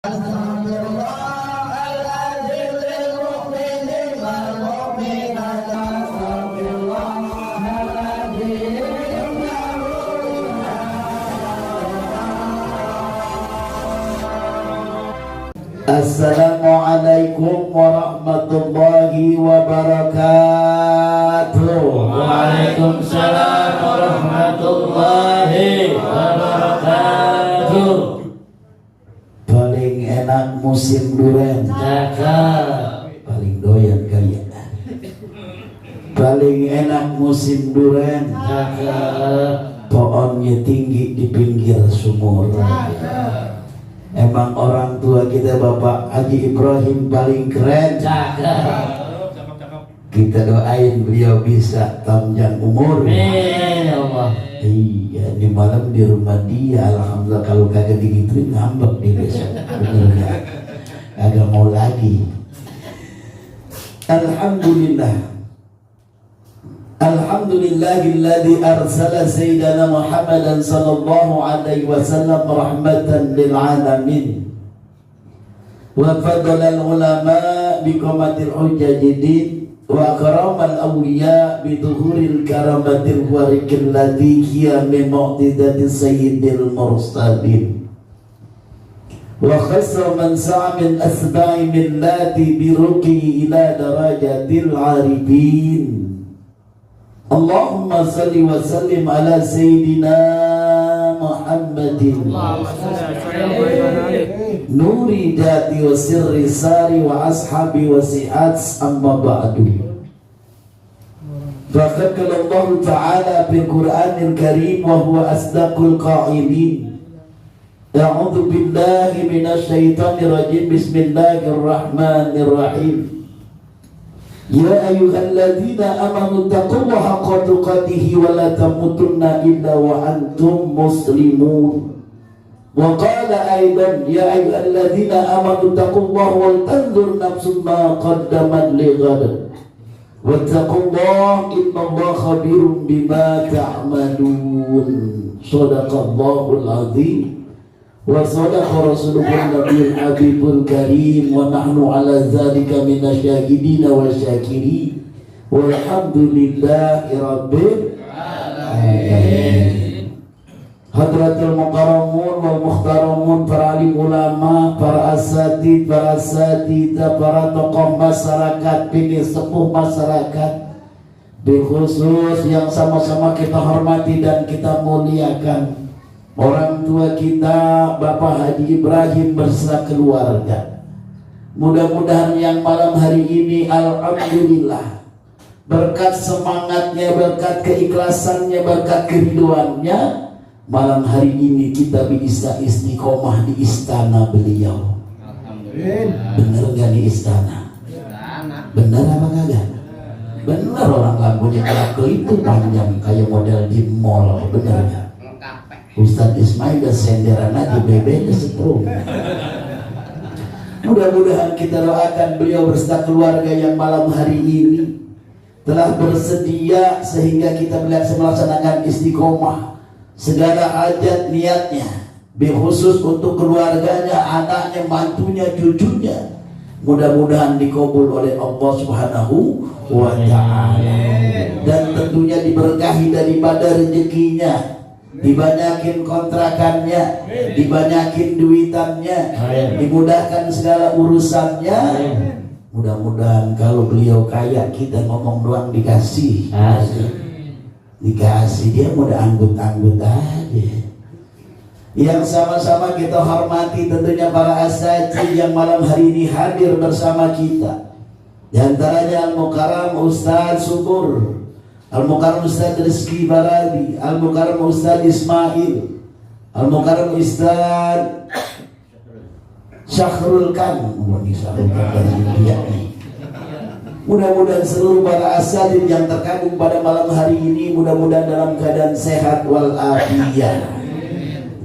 Assalamualaikum warahmatullahi wabarakatuh. Waalaikumsalam warahmatullahi wabarakatuh. Paling enak musim duren, paling doyan kaya. Paling enak musim duren, pohonnya tinggi di pinggir sumur. Emang orang tua kita Bapak Haji Ibrahim paling keren. Kita doain beliau bisa panjang umur. Iya, di malam di rumah dia, alhamdulillah. Kalau kagak digituin ngambek di besok. Bener gak? Kagak mau lagi. Alhamdulillah. Alhamdulillahilladzi arsala sayyidana Muhammadan sallallahu alaihi wasallam rahmatan lil alamin wa faddala al ulama bi qamatil hujjajidin wa karamal awliya bi dhuhuril karamatil warikil ladhi hiya min mu'tidati sayyidil mursalin wa khassa man sa'a min asba'i millati bi ruqi ila darajatil arifin. Allahumma salli wa sallim ala Sayyidina Muhammadin Nuri dati wa sirri sari wa ashabi wa si'at amma ba'du. Faqad qala Allah Ta'ala fil Qur'anil Karim wa huwa asdaqul qa'ilin. A'udzu billahi minasy syaithanir rajim. Bismillahir rahim. Ya ayyuhalladzina amanu taqullaha haqqa tuqatih wa la tamutunna illa wa antum muslimun. Wa qala aidan ya ayyuhalladzina amanu taqullaha wal tanzur nafsum ma qaddamat lighad. Wattaqullaha innallaha khabirum bima ta'malun. Shadaqallahul azim. Wa sadaqa rasulullah nabiyul habibul karim wa nahnu ala dzalika minasyahidina wa syakirin walhamdulillahi rabbil alamin. Hadratul mukarramun wal muhtaramun, para alim ulama, para asatid, para asatidah, para tokoh masyarakat, pilih sepuh masyarakat, khusus yang sama-sama kita hormati dan kita muliakan, orang tua kita Bapak Haji Ibrahim beserta keluarga. Mudah-mudahan yang malam hari ini alhamdulillah berkat semangatnya, berkat keikhlasannya, berkat kerinduannya, malam hari ini kita bisa istiqomah di istana beliau. Bener gak di istana? Bener apa kagak? Bener, orang lampunya kalau itu panjang kayak model di mall. Bener gak? Ustadz Ismail dan senderan aja BB setrum. Mudah-mudahan kita doakan beliau beserta keluarga yang malam hari ini telah bersedia sehingga kita melaksanakan istiqomah segala hajat niatnya, khusus untuk keluarganya, anaknya, mantunya, cucunya. Mudah-mudahan dikabul oleh Allah Subhanahu wa ta'ala, dan tentunya diberkahi daripada rezekinya, dibanyakin kontrakannya, dibanyakin duitannya, dimudahkan segala urusannya. Mudah-mudahan kalau beliau kaya kita ngomong doang dikasih. Dikasih, dia mudah anggut-anggut aja. Yang sama-sama kita hormati tentunya para asatidz yang malam hari ini hadir bersama kita. Di antaranya Al-Mukarram Ustadz Subur, Al-Mukarram Ustadz Rizki Baradi, Al-Mukarram Ustadz Ismail, Al-Mukarram Ustadz Syahrul Kan. Mudah-mudahan seluruh para asatidz yang terkagum pada malam hari ini mudah-mudahan dalam keadaan sehat walafiat.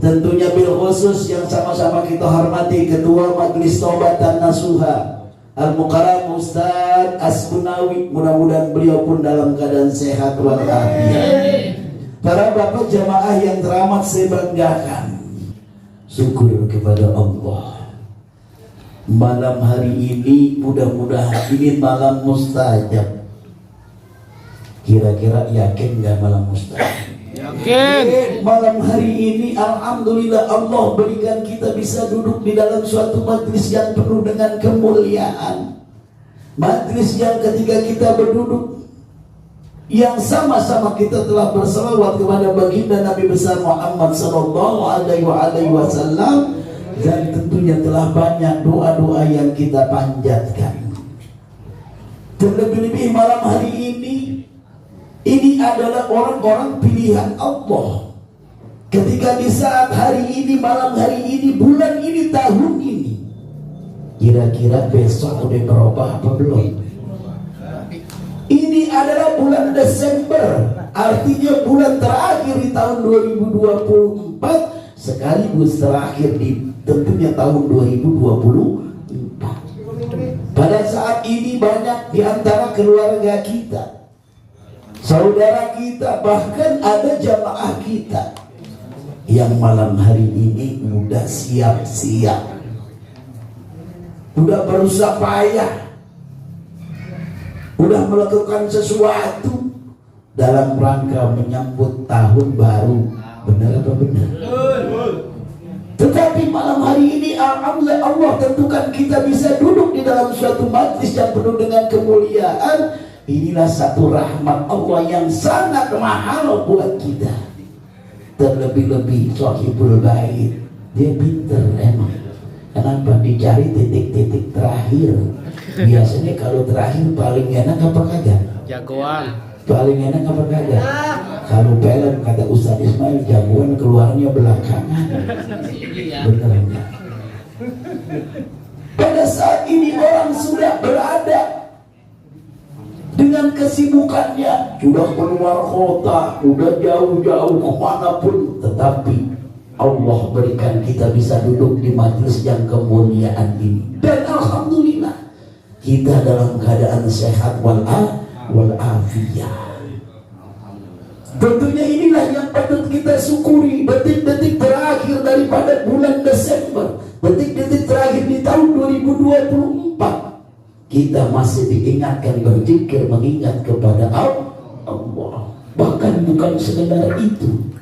Tentunya bil khusus yang sama-sama kita hormati Ketua Majelis Taubat dan Nasuha Al-Mukarram Ustadz Asbunawi, mudah-mudahan beliau pun dalam keadaan sehat walafiat. Para bapak jamaah yang teramat saya banggakan, syukur kepada Allah malam hari ini mudah-mudahan ini malam mustajab. Kira-kira yakin gak malam mustajab? Yakin. Malam hari ini alhamdulillah Allah berikan kita bisa duduk di dalam suatu majlis yang penuh dengan kemuliaan. Majlis yang ketika kita berduduk yang sama-sama kita telah berselawat kepada baginda Nabi besar Muhammad sallallahu alaihi wasallam, dan tentunya telah banyak doa-doa yang kita panjatkan. Terlebih-lebih malam hari ini adalah orang-orang pilihan Allah. Ketika di saat hari ini, malam hari ini, bulan ini, tahun ini, kira-kira besok udah berubah apa belum? Ini adalah bulan Desember, artinya bulan terakhir di tahun 2024, sekaligus terakhir di tentunya tahun 2024. Pada saat ini banyak di antara keluarga kita, saudara kita, bahkan ada jamaah kita yang malam hari ini udah siap-siap, udah berusaha payah, udah melakukan sesuatu dalam rangka menyambut tahun baru. Benar apa benar? Tetapi malam hari ini alhamdulillah Allah tentukan kita bisa duduk di dalam suatu majlis yang penuh dengan kemuliaan. Inilah satu rahmat Allah yang sangat mahal buat kita. Terlebih-lebih Sohibul Bait, dia pinter emang. Kenapa dicari titik-titik terakhir? Biasanya kalau terakhir paling enak apa kagak? Jagoan. Paling enak apa kagak? Kalau film kata Ustaz Ismail, jagoan keluarnya belakangan. Bener enggak? Pada saat ini orang sudah berada dengan kesibukannya, sudah keluar kota, sudah jauh-jauh kemanapun, tetapi Allah berikan kita bisa duduk di majelis yang kemuliaan ini. Dan alhamdulillah kita dalam keadaan sehat walafiat. Tentunya inilah yang patut kita syukuri. Detik-detik terakhir daripada bulan Desember, detik-detik terakhir di tahun 2024, kita masih diingatkan berzikir, mengingat kepada Allah. Bahkan bukan sekedar itu,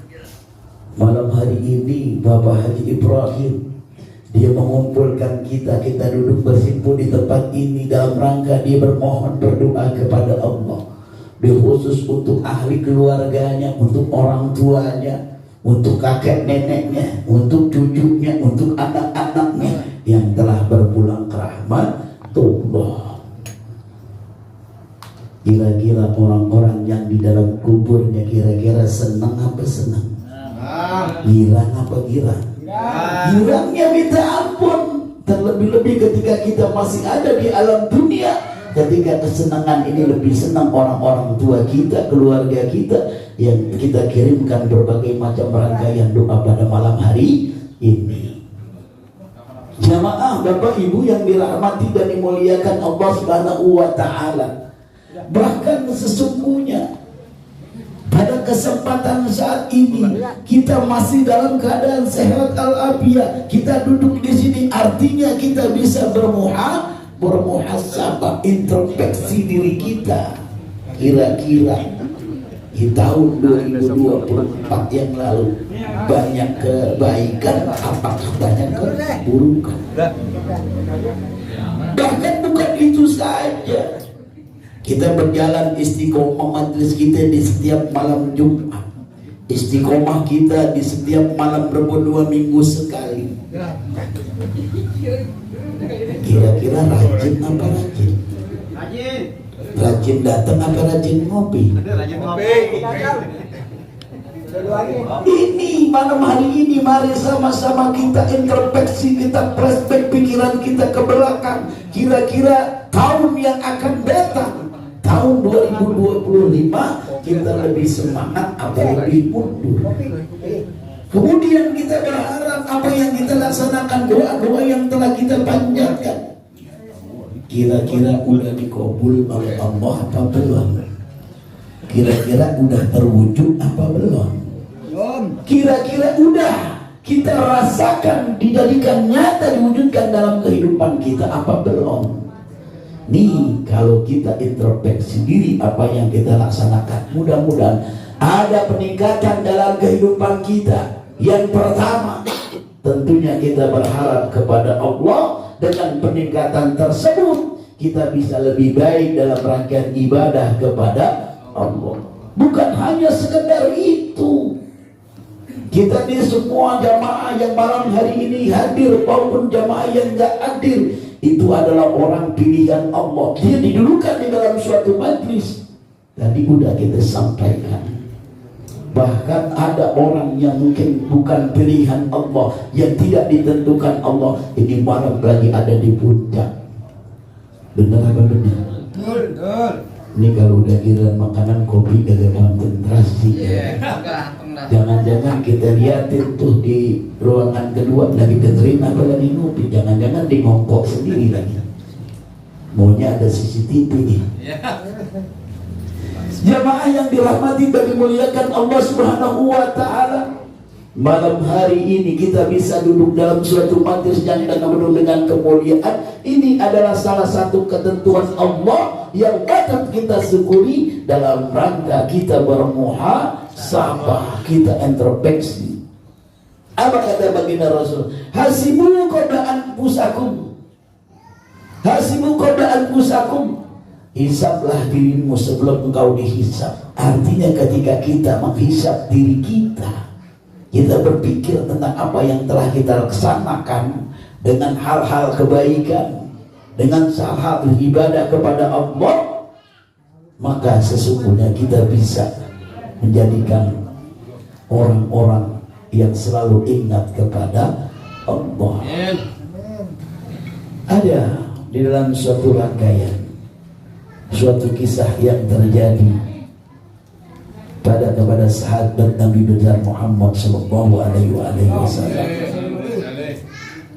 malam hari ini Bapak Haji Ibrahim dia mengumpulkan kita duduk bersimpul di tempat ini dalam rangka dia bermohon berdoa kepada Allah, khusus untuk ahli keluarganya, untuk orang tuanya, untuk kakek neneknya, untuk cucunya, untuk anak-anaknya yang telah berpulang ke rahmatullah. Kira-kira orang-orang yang di dalam kuburnya kira-kira senang apa senang? Girang apa girang? Girangnya minta ampun. Terlebih-lebih ketika kita masih ada di alam dunia, ketika kesenangan ini lebih senang orang-orang tua kita, keluarga kita, yang kita kirimkan berbagai macam rangkaian doa pada malam hari ini. Jamaah Bapak Ibu yang dirahmati dan dimuliakan Allah Subhanahu wa Ta'ala, bahkan sesungguhnya pada kesempatan saat ini kita masih dalam keadaan sehat al-afiat. Kita duduk di sini artinya kita bisa bermuhasabah, introspeksi diri kita. Kira-kira di tahun 2024 yang lalu banyak kebaikan, apakah banyak keburukan? Bahkan bukan itu saja, kita berjalan istiqomah majelis kita di setiap malam Jumat, istiqomah kita di setiap malam Rebo 2 minggu sekali. Kira-kira rajin apa rajin? Rajin datang apa rajin ngopi? Ini malam hari ini mari sama-sama kita introspeksi, kita flashback pikiran kita ke belakang. Kira-kira tahun yang akan datang, tahun 2025, kita lebih semangat apa lebih mundur? Kemudian kita berharap apa yang kita laksanakan, doa-doa yang telah kita panjatkan, kira-kira udah dikabul oleh Allah apa belum? Kira-kira udah terwujud apa belum? Kira-kira udah kita rasakan, dijadikan nyata, diwujudkan dalam kehidupan kita? kita apa belum? Nih, kalau kita introspeksi diri apa yang kita laksanakan, mudah-mudahan ada peningkatan dalam kehidupan kita. Yang pertama, tentunya kita berharap kepada Allah. Dengan peningkatan tersebut kita bisa lebih baik dalam rangkaian ibadah kepada Allah. Bukan hanya sekedar itu, kita ini semua jamaah yang malam hari ini hadir maupun jamaah yang gak hadir, itu adalah orang pilihan Allah. Dia didudukan di dalam suatu majlis. Tadi udah kita sampaikan, bahkan ada orang yang mungkin bukan pilihan Allah, yang tidak ditentukan Allah, ini malam lagi ada di puncak. Benar apa benar? Betul. Ini kalau udah giliran makanan kopi gak konsentrasi. Jangan-jangan kita liatin tuh di ruangan kedua lagi dengerin apa lagi ngopi. Jangan-jangan di ngongkok sendiri lagi. Maunya ada CCTV nih. Jamaah yang dirahmati dan dimuliakan Allah Subhanahu wa Ta'ala, malam hari ini kita bisa duduk dalam suatu majlis yang penuh dengan kemuliaan. Ini adalah salah satu ketentuan Allah yang patut kita syukuri dalam rangka kita bermuhasabah, kita introspeksi. Apa kata baginda Rasul? Hasibu qabla anfusakum. Hasibu qabla anfusakum. Hisablah dirimu sebelum engkau dihisab. Artinya ketika kita menghisab diri kita, kita berpikir tentang apa yang telah kita laksanakan dengan hal-hal kebaikan, dengan hal-hal beribadah kepada Allah, maka sesungguhnya kita bisa menjadikan orang-orang yang selalu ingat kepada Allah. Ada di dalam suatu rangkaian, suatu kisah yang terjadi kepada sahabat Nabi besar Muhammad sallallahu alaihi wasallam,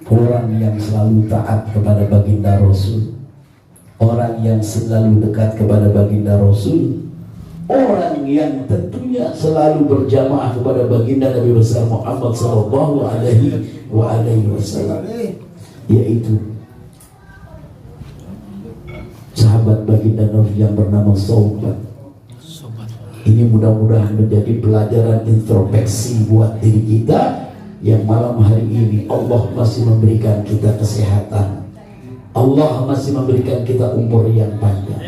orang yang selalu taat kepada baginda Rasul, orang yang selalu dekat kepada baginda Rasul, orang yang tentunya selalu berjamaah kepada baginda Nabi besar Muhammad sallallahu alaihi wasallam, yaitu sahabat baginda Nabi yang bernama Sauban. Ini mudah-mudahan menjadi pelajaran introspeksi buat diri kita, yang malam hari ini Allah masih memberikan kita kesehatan, Allah masih memberikan kita umur yang panjang.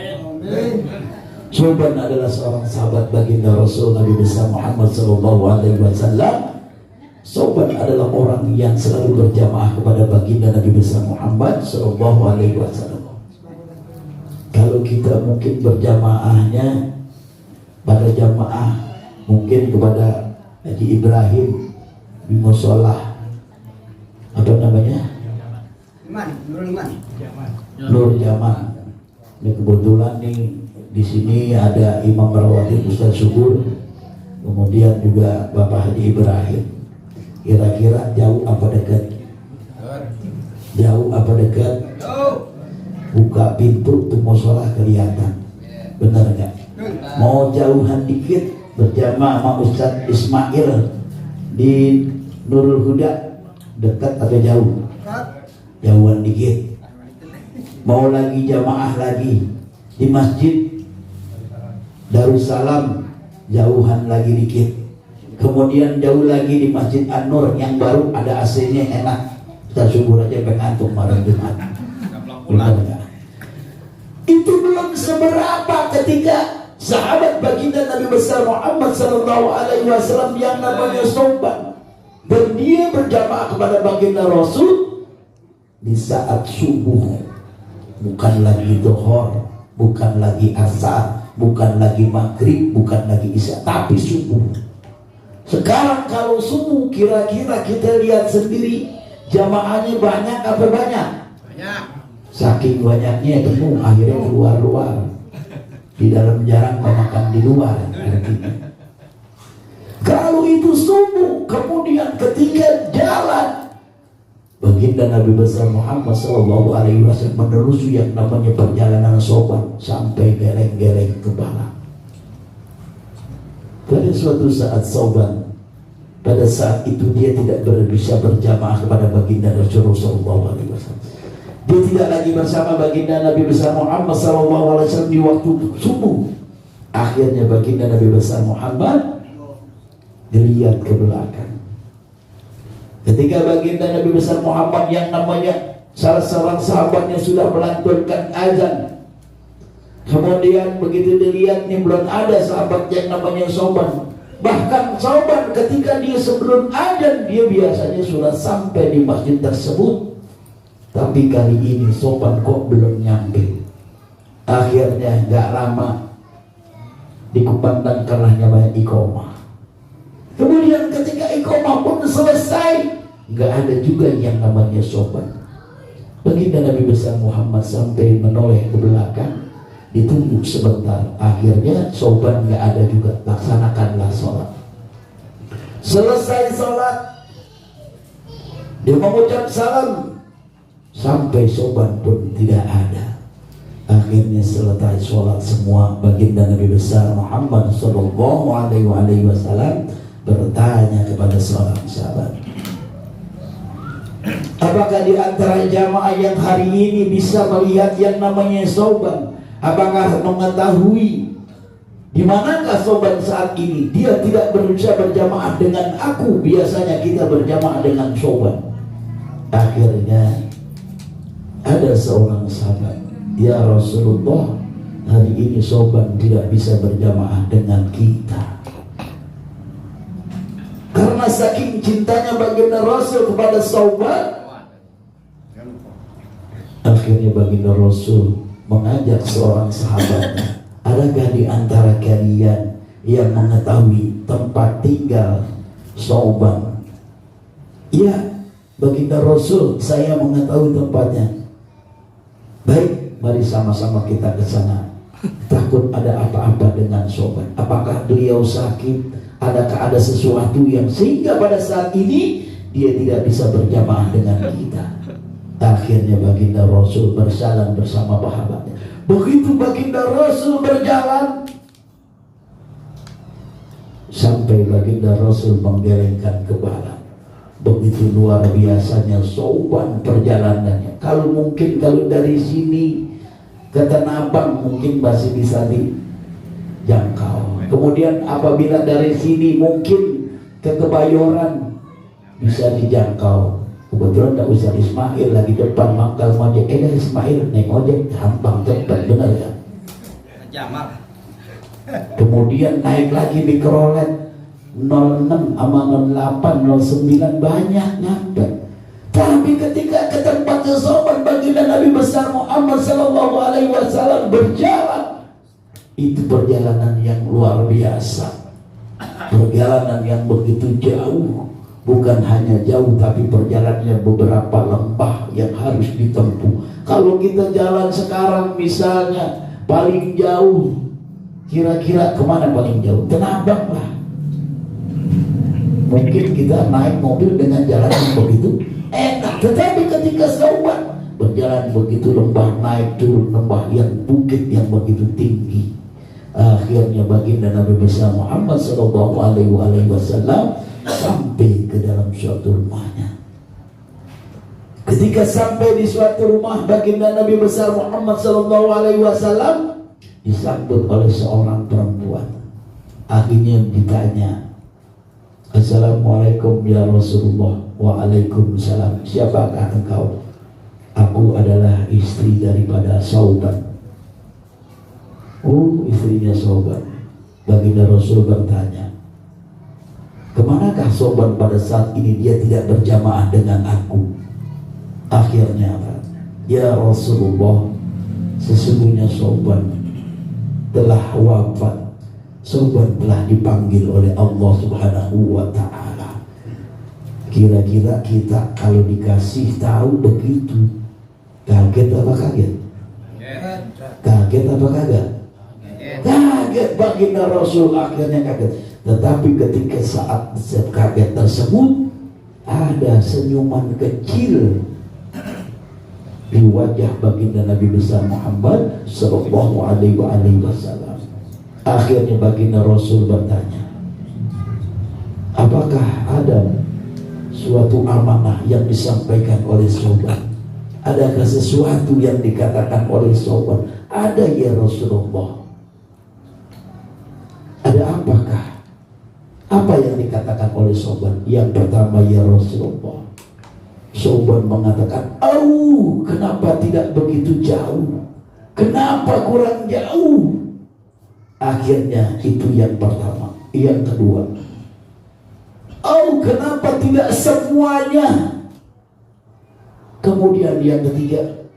Sauban adalah seorang sahabat baginda Rasul Nabi besar Muhammad sallallahu alaihi wasallam. Sauban adalah orang yang selalu berjamaah kepada baginda Nabi besar Muhammad sallallahu alaihi wasallam. Kalau kita mungkin berjamaahnya pada jamaah mungkin kepada Haji Ibrahim di musola apa namanya? Nur Jaman. Ini kebetulan nih di sini ada Imam Rawatib Ustaz Syukur, kemudian juga Bapak Haji Ibrahim. Kira-kira jauh apa dekat? Jauh apa dekat? Buka pintu tuh musola kelihatan. Benar nggak? Mau jauhan dikit berjamaah sama Ustaz Ismail di Nurul Huda, dekat atau jauh? Jauhan dikit. Mau lagi jamaah lagi di Masjid Darussalam, jauhan lagi dikit. Kemudian jauh lagi di Masjid An-Nur yang baru ada AC-nya enak. Kita syukur aja pengantuk malam Jumat. Itu belum seberapa ketika sahabat baginda Nabi besar Muhammad sallallahu alaihi wasallam yang namanya Sauban dia berjamaah kepada baginda Rasul di saat subuh, bukan lagi zuhur, bukan lagi asar, bukan lagi maghrib, bukan lagi isya, tapi subuh. Sekarang kalau subuh kira-kira kita lihat sendiri jamaahnya banyak apa banyak? Banyak. Saking banyaknya penuh, akhirnya keluar-luar. Di dalam jarang makan di luar artinya. Kalau itu subuh, kemudian ketika jalan, baginda Nabi besar Muhammad sallallahu alaihi wasallam menelusuri yang namanya perjalanan Sauban sampai geleng-geleng kepala. Pada suatu saat Sauban, pada saat itu dia tidak bisa berjamaah kepada baginda Rasulullah sallallahu alaihi wasallam. Dia tidak lagi bersama baginda Nabi besar Muhammad SAW di waktu subuh. Akhirnya baginda Nabi besar Muhammad dilihat ke belakang. Ketika baginda Nabi besar Muhammad yang namanya salah seorang sahabatnya sudah melantunkan azan, kemudian begitu dilihat nih belum ada sahabat yang namanya Sauban. Bahkan Sauban ketika dia sebelum azan dia biasanya sudah sampai di masjid tersebut, tapi kali ini Sauban kok belum nyampe. Akhirnya gak lama dikumandangkanlah namanya iqamah. Kemudian ketika iqamah pun selesai, gak ada juga yang namanya Sauban. Baginda Nabi besar Muhammad sampai menoleh ke belakang, ditunggu sebentar. Akhirnya Sauban gak ada juga. Laksanakanlah sholat. Selesai sholat, dia mengucap salam, sampai Sauban pun tidak ada. Akhirnya selesai sholat semua, baginda Nabi besar Muhammad sallallahu alaihi wasallam bertanya kepada seorang sahabat, apakah di antara jamaah yang hari ini bisa melihat yang namanya Sauban? Apakah mengetahui di manakah Sauban saat ini? Dia tidak berusaha berjamaah dengan aku. Biasanya kita berjamaah dengan Sauban. Akhirnya ada seorang sahabat, ya Rasulullah, hari ini Sauban tidak bisa berjamaah dengan kita. Karena saking cintanya baginda Rasul kepada Sauban, akhirnya baginda Rasul mengajak seorang sahabatnya, adakah di antara kalian yang mengetahui tempat tinggal Sauban? Ya, baginda Rasul, saya mengetahui tempatnya. Baik, mari sama-sama kita ke sana. Takut ada apa-apa dengan Sauban. Apakah beliau sakit? Adakah ada sesuatu yang sehingga pada saat ini dia tidak bisa berjamaah dengan kita? Akhirnya baginda Rasul bersalam bersama sahabatnya. Begitu baginda Rasul berjalan, sampai baginda Rasul menggelengkan kepala. Begitu luar biasanya Sauban perjalanannya. Kalau dari sini ke Tanah Abang mungkin masih bisa dijangkau. Kemudian apabila dari sini mungkin ke Kebayoran bisa dijangkau. Kebetulan tak usah Ismail lagi depan mangkal ojek. Ismail naik ojek gampang cepat, benar kan? Jamal. Kemudian naik lagi mikrolet 06 sama 08 09 banyak nyampe. Tapi ketika ke tempat Sauban, baginda Nabi besar Muhammad sallallahu alaihi wasallam berjalan, itu perjalanan yang luar biasa. Perjalanan yang begitu jauh. Bukan hanya jauh, tapi perjalanannya beberapa lembah yang harus ditempuh. Kalau kita jalan sekarang misalnya paling jauh, kira-kira kemana paling jauh? Tanah Abang lah. Mungkin kita naik mobil dengan jalan yang begitu enak. Tetapi ketika Sauban berjalan begitu lembah, naik turun lembah yang bukit yang begitu tinggi. Akhirnya baginda Nabi besar Muhammad sallallahu alaihi wasallam sampai ke dalam suatu rumahnya. Ketika sampai di suatu rumah, baginda Nabi besar Muhammad sallallahu alaihi wasallam disambut oleh seorang perempuan. Akhirnya ditanya, Assalamualaikum ya Rasulullah. Waalaikumsalam. Siapakah engkau? Aku adalah istri daripada Sauban. Oh, istrinya Sauban. Baginda Rasul bertanya, kemanakah Sauban pada saat ini dia tidak berjamaah dengan aku? Akhirnya, ya Rasulullah, sesungguhnya Sauban telah wafat. Sauban telah dipanggil oleh Allah Subhanahu wa ta'ala. Kira-kira kita kalau dikasih tahu begitu, kaget apa kaget? Kaget apa kaget? Kaget baginda Rasul, akhirnya kaget. Tetapi ketika saat kaget tersebut, ada senyuman kecil di wajah baginda Nabi besar Muhammad sallallahu alaihi wasallam. Akhirnya baginda Rasul bertanya, apakah ada suatu amanah yang disampaikan oleh Sauban? Adakah sesuatu yang dikatakan oleh Sauban? Ada ya Rasulullah. Ada apakah? Apa yang dikatakan oleh Sauban? Yang pertama, ya Rasulullah. Sauban mengatakan, kenapa tidak begitu jauh? Kenapa kurang jauh? Akhirnya itu yang pertama. Yang kedua, kenapa tidak semuanya? Kemudian yang ketiga,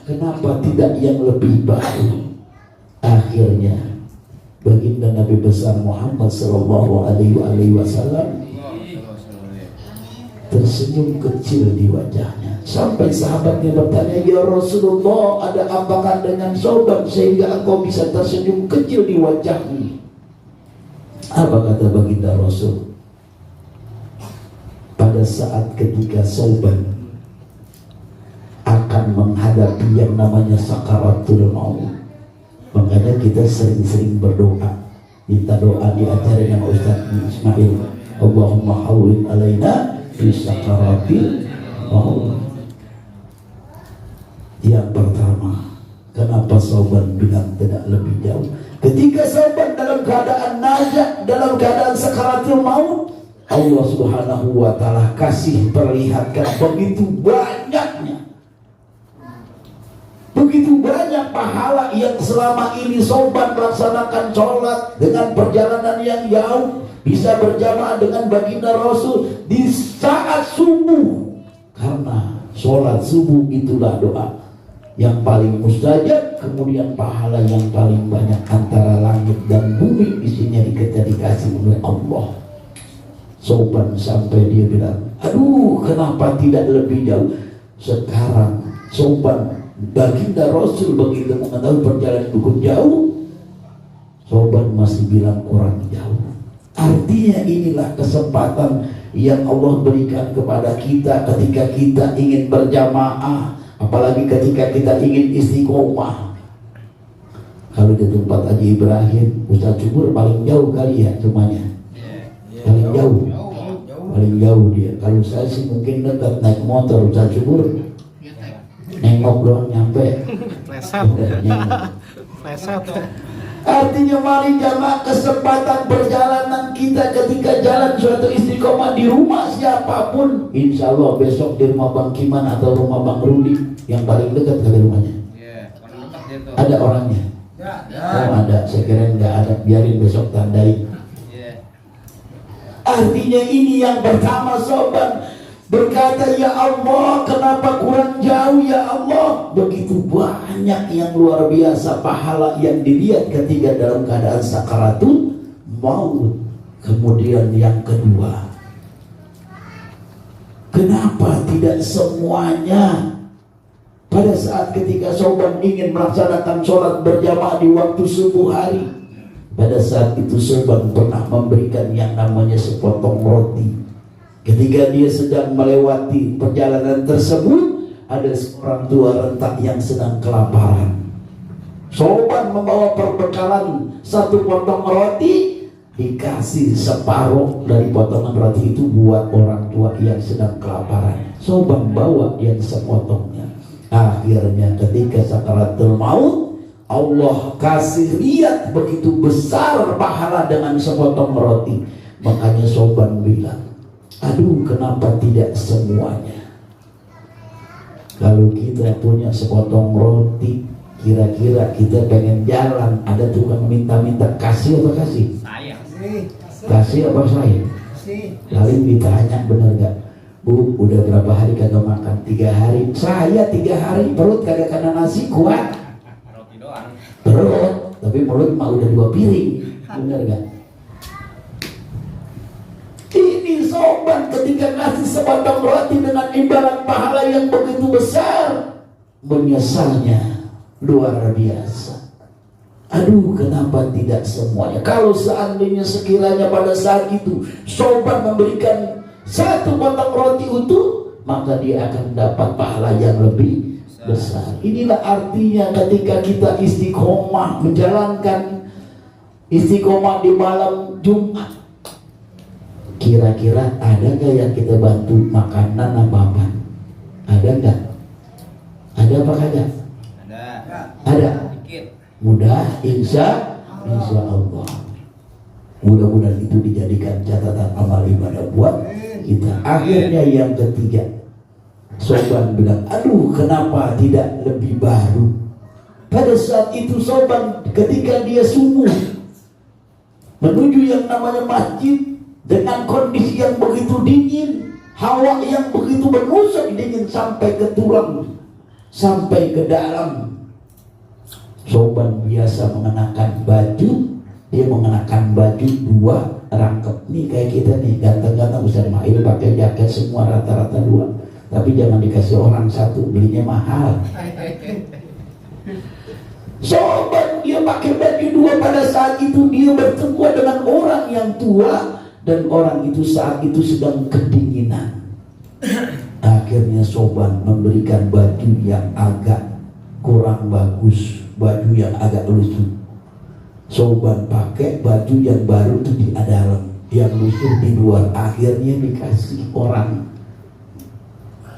kenapa tidak yang lebih baru? Akhirnya baginda Nabi besar Muhammad sallallahu alaihi wasallam tersenyum kecil di wajahnya. Sampai sahabatnya bertanya, ya Rasulullah, ada apakah dengan Sauban sehingga engkau bisa tersenyum kecil di wajahmu? Apa kata baginda Rasul? Pada saat ketika Sauban akan menghadapi yang namanya sakaratul maut, makanya kita sering-sering berdoa, minta doa di acara yang Ustaz Ismail, Allahumma hawwin alaina fi sakaratil maut. Yang pertama, kenapa Sauban bilang tidak lebih jauh? Ketika Sauban dalam keadaan najah, dalam keadaan sakaratul maut, Allah Subhanahu wa ta'ala kasih perlihatkan begitu banyak pahala yang selama ini Sauban melaksanakan sholat dengan perjalanan yang jauh, bisa berjamaah dengan baginda Rasul di saat subuh. Karena sholat subuh itulah doa yang paling mustajab, kemudian pahala yang paling banyak antara langit dan bumi isinya dikasih oleh Allah. Sauban sampai dia bilang, kenapa tidak lebih jauh? Sekarang Sauban, baginda Rasul begitu mengetahui perjalanan cukup jauh, Sauban masih bilang kurang jauh. Artinya inilah kesempatan yang Allah berikan kepada kita ketika kita ingin berjamaah, apalagi ketika kita ingin istiqomah. Kalau di tempat Haji Ibrahim, Ustaz Cubur paling jauh kali ya semuanya. Paling jauh dia. Kalau saya sih mungkin dekat naik motor, Ustaz Cubur nengok doang nyampe. Pleset. Artinya mari jamaah, kesempatan perjalanan kita ketika jalan suatu istiqomah di rumah siapapun, insya Allah besok di rumah Bang Kiman atau rumah Bang Rudi yang paling dekat kali rumahnya. Ada orangnya? Ada. Saya kira nggak ada. Biarin besok tandai. Artinya ini yang pertama, Sauban berkata, ya Allah, kenapa kurang jauh ya Allah? Begitu banyak yang luar biasa pahala yang dilihat ketika dalam keadaan sakaratul maut. Kemudian yang kedua, kenapa tidak semuanya? Pada saat ketika Sauban ingin melaksanakan sholat berjamaah di waktu subuh hari, pada saat itu Sauban pernah memberikan yang namanya sepotong roti. Ketika dia sedang melewati perjalanan tersebut, ada seorang tua renta yang sedang kelaparan. Sauban membawa perbekalan satu potong roti, dikasih separuh dari potongan roti itu buat orang tua yang sedang kelaparan. Sauban bawa yang sepotongnya. Akhirnya ketika sakaratul maut, Allah kasih lihat begitu besar pahala dengan sepotong roti. Makanya Sauban bilang, kenapa tidak semuanya? Kalau kita punya sepotong roti, kira-kira kita pengen jalan, ada tukang minta-minta, kasih apa kasih? Saya. Kasih apa saya? Lalu ditanya, bener gak? Bu, udah berapa hari kagak makan? 3 hari. Saya 3 hari perut kagak kena nasi, kuat? Roti doang. Perut, tapi mulut mah udah 2 piring. Bener gak? Ini Sauban ketika ngasih sepotong roti dengan imbalan pahala yang begitu besar, menyesalnya luar biasa. Kenapa tidak semuanya? Kalau seandainya sekiranya pada saat itu Sauban memberikan satu potong roti utuh, maka dia akan dapat pahala yang lebih besar. Inilah artinya ketika kita istiqomah menjalankan istiqomah di malam Jumat, kira-kira ada gak yang kita bantu makanan apa? Ada enggak? Ada apa kagak? Ada. Mudah, insya Allah. Mudah-mudahan itu dijadikan catatan amal ibadah buat kita. Akhirnya yang ketiga, Soban bilang, aduh kenapa tidak lebih baru. Pada saat itu Soban ketika dia sumuh menuju yang namanya masjid dengan kondisi yang begitu dingin, hawa yang begitu menusuk dingin sampai ke tulang, sampai ke dalam. Soban biasa mengenakan baju, dia mengenakan baju 2 rangkep nih kayak kita nih, ganteng-ganteng. Ustaz Mail pakai jaket semua rata-rata 2, tapi jangan dikasih orang 1, belinya mahal. Soban dia pakai baju 2. Pada saat itu dia bertemu dengan orang yang tua, dan orang itu saat itu sedang kedinginan. Akhirnya Soban memberikan baju yang agak kurang bagus, baju yang agak lusuh. Soban pakai baju yang baru itu di dalam, yang lusuh di luar. Akhirnya dikasih orang.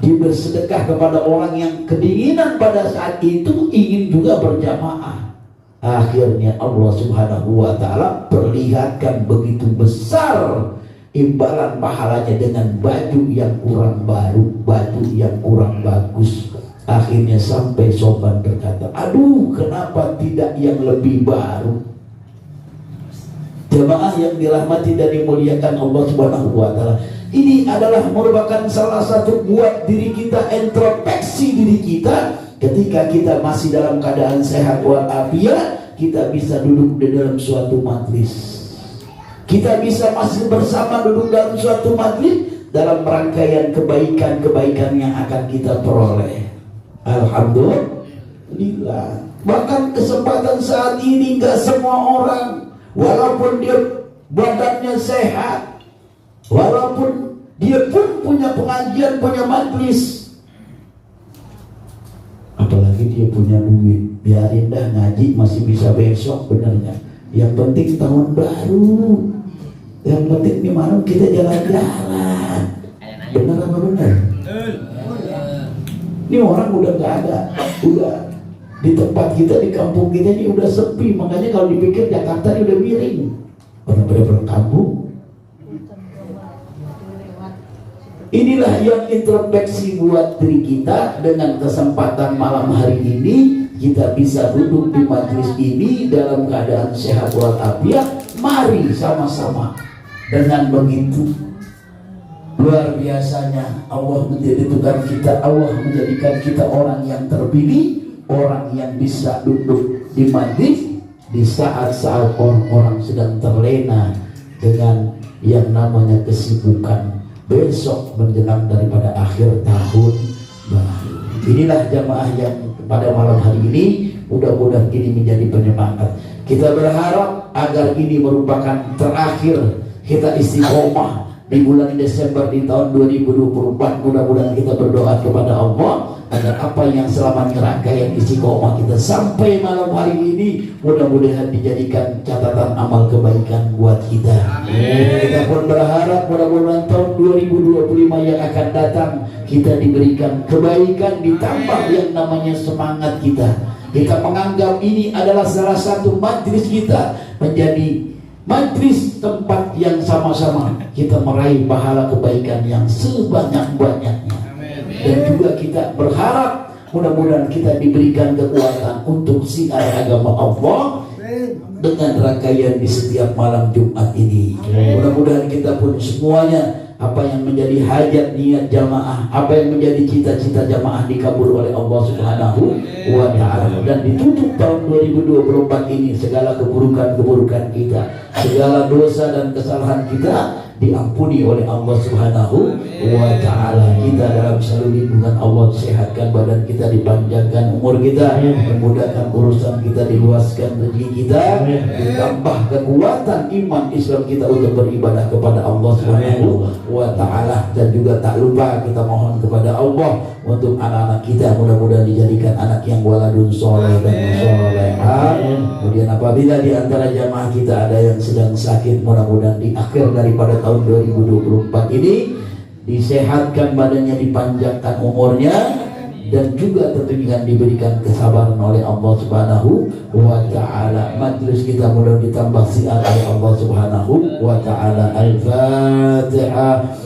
Dia bersedekah kepada orang yang kedinginan pada saat itu, ingin juga berjamaah. Akhirnya Allah Subhanahu wa ta'ala perlihatkan begitu besar imbalan pahalanya dengan baju yang kurang baru, baju yang kurang bagus. Akhirnya sampai Soban berkata, aduh kenapa tidak yang lebih baru. Jemaah yang dirahmati dan dimuliakan Allah Subhanahu wa ta'ala, ini adalah merupakan salah satu buat diri kita, introspeksi diri kita. Ketika kita masih dalam keadaan sehat walafiat, kita bisa duduk di dalam suatu majlis, kita bisa masih bersama duduk dalam suatu majlis dalam rangkaian kebaikan-kebaikan yang akan kita peroleh. Alhamdulillah. Bahkan kesempatan saat ini gak semua orang, walaupun dia badannya sehat, walaupun dia pun punya pengajian, punya majlis, apalagi dia punya duit, biarin dah ngaji masih bisa besok benernya. Yang penting tahun baru, yang penting di mana kita jalan-jalan. Bener apa bener? Ini orang udah gak ada, udah di tempat kita, di kampung kita ini udah sepi. Makanya kalau dipikir Jakarta ini udah miring, orang pada berkampung. Inilah yang introspeksi buat diri kita. Dengan kesempatan malam hari ini kita bisa duduk di majelis ini dalam keadaan sehat walafiat. Mari sama-sama. Dengan begitu luar biasanya Allah menjadikan kita, Allah menjadikan kita orang yang terpilih, orang yang bisa duduk di majlis di saat-saat orang-orang sedang terlena dengan yang namanya kesibukan besok menjelang daripada akhir tahun baru. Inilah jamaah yang pada malam hari ini, mudah-mudahan ini menjadi penyemangat. Kita berharap agar ini merupakan terakhir kita istiqomah di bulan Desember di tahun 2024. Mudah-mudahan kita berdoa kepada Allah agar apa yang selama rangkaian istiqomah kita sampai malam hari ini mudah-mudahan dijadikan catatan amal kebaikan buat kita. Kita pun berharap mudah-mudahan tahun 2025 yang akan datang kita diberikan kebaikan, ditambah yang namanya semangat kita. Kita menganggap ini adalah salah satu majlis kita menjadi majlis tempat yang sama-sama kita meraih pahala kebaikan yang sebanyak-banyaknya. Dan juga kita berharap mudah-mudahan kita diberikan kekuatan untuk siar agama Allah dengan rangkaian di setiap malam Jumat ini. Mudah-mudahan kita pun semuanya, apa yang menjadi hajat niat jamaah, apa yang menjadi cita-cita jamaah dikabul oleh Allah Subhanahu wa ta'ala, dan ditutup tahun 2024 ini segala keburukan-keburukan kita, segala dosa dan kesalahan kita diampuni oleh Allah Subhanahu wa ta'ala. Kita dalam selalu lindungan Allah, sehatkan badan kita, dipanjangkan umur kita, memudahkan urusan kita, diluaskan rezeki kita, ditambah kekuatan iman Islam kita untuk beribadah kepada Allah Subhanahu wa ta'ala. Dan juga tak lupa kita mohon kepada Allah untuk anak-anak kita, mudah-mudahan dijadikan anak yang waladun soleh dan soleha. Kemudian apabila di antara jamaah kita ada yang sedang sakit, mudah-mudahan di akhir daripada tahun 2024 ini disehatkan badannya, dipanjangkan umurnya, dan juga tentunya diberikan kesabaran oleh Allah Subhanahu wa ta'ala. Majelis kita mudah ditambah siar oleh Allah Subhanahu wa ta'ala. Al-Fatihah.